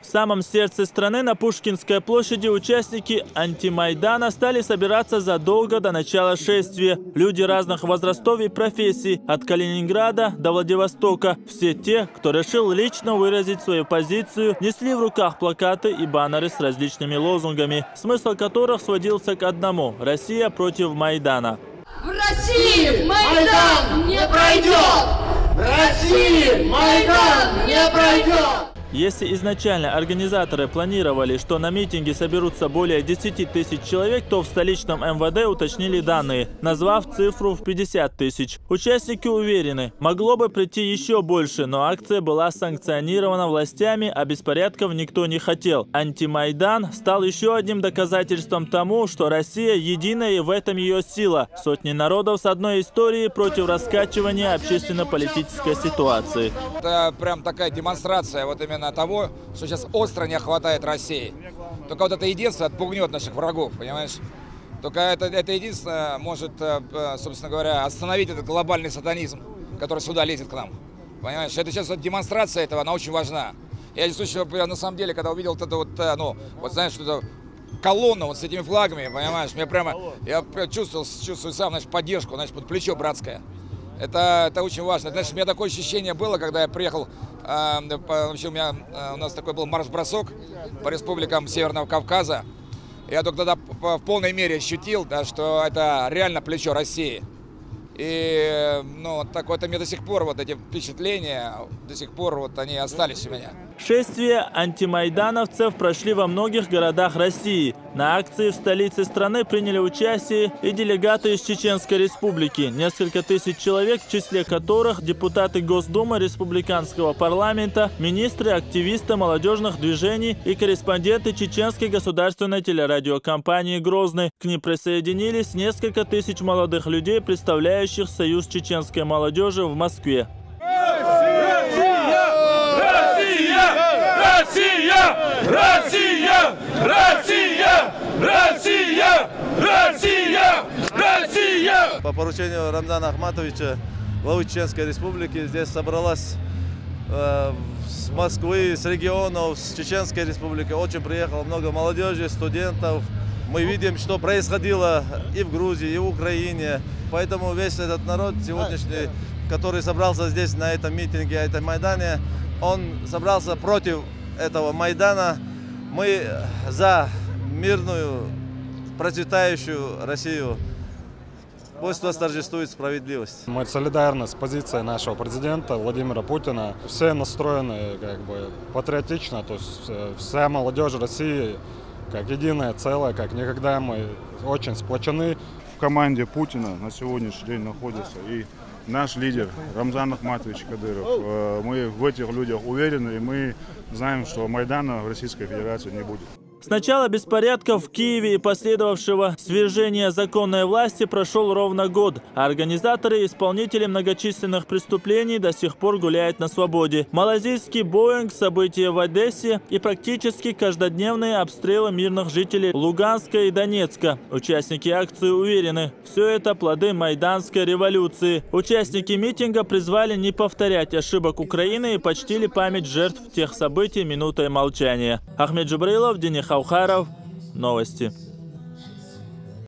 В самом сердце страны на Пушкинской площади участники антимайдана стали собираться задолго до начала шествия. Люди разных возрастов и профессий, от Калининграда до Владивостока. Все те, кто решил лично выразить свою позицию, несли в руках плакаты и баннеры с различными лозунгами, смысл которых сводился к одному – Россия против Майдана. В России Майдан не пройдет! В России Майдан не пройдет! Если изначально организаторы планировали, что на митинге соберутся более 10 тысяч человек, то в столичном МВД уточнили данные, назвав цифру в 50 тысяч. Участники уверены, могло бы прийти еще больше, но акция была санкционирована властями, а беспорядков никто не хотел. Антимайдан стал еще одним доказательством тому, что Россия единая и в этом ее сила. Сотни народов с одной историей против раскачивания общественно-политической ситуации. Это прям такая демонстрация вот именно того, что сейчас остро не хватает России. Только вот это единство отпугнет наших врагов, понимаешь? Только это единственное может, собственно говоря, остановить этот глобальный сатанизм, который сюда лезет к нам. Понимаешь? Это сейчас вот демонстрация этого, она очень важна. Я на самом деле, когда увидел вот это вот, вот знаешь, что-то колонну вот с этими флагами, понимаешь, я чувствую сам, знаешь, поддержку, знаешь, под плечо братское. Это очень важно. Знаешь, у меня такое ощущение было, когда я приехал, вообще у нас такой был марш-бросок по республикам Северного Кавказа. Я только тогда в полной мере ощутил, да, что это реально плечо России. И так вот, мне до сих пор вот эти впечатления, до сих пор вот они остались у меня. Шествия антимайдановцев прошли во многих городах России. На акции в столице страны приняли участие и делегаты из Чеченской Республики. Несколько тысяч человек, в числе которых депутаты Госдумы, Республиканского парламента, министры, активисты молодежных движений и корреспонденты Чеченской государственной телерадиокомпании «Грозный». К ним присоединились несколько тысяч молодых людей, представляющих Союз чеченской молодежи в Москве. Россия! Россия! Россия! Россия! Россия! По поручению Рамзана Ахматовича, главы Чеченской Республики, здесь собралась с Москвы, с регионов, с Чеченской Республики. Очень приехало много молодежи, студентов. Мы видим, что происходило и в Грузии, и в Украине. Поэтому весь этот народ сегодняшний, который собрался здесь на этом митинге, на этом Майдане, он собрался против этого Майдана. Мы за мирную, процветающую Россию. Пусть восторжествует справедливость. Мы солидарны с позицией нашего президента Владимира Путина. Все настроены патриотично, то есть вся молодежь России как единое целое, как никогда мы очень сплочены. В команде Путина на сегодняшний день находится и наш лидер Рамзан Ахматович Кадыров. Мы в этих людях уверены, и мы знаем, что Майдана в Российской Федерации не будет. С начала беспорядков в Киеве и последовавшего свержения законной власти прошел ровно год, а организаторы и исполнители многочисленных преступлений до сих пор гуляют на свободе. Малайзийский Боинг, события в Одессе и практически каждодневные обстрелы мирных жителей Луганска и Донецка. Участники акции уверены, все это плоды майданской революции. Участники митинга призвали не повторять ошибок Украины и почтили память жертв тех событий минутой молчания. Ахмед Джабраилов, Денис Хаухаров. Новости.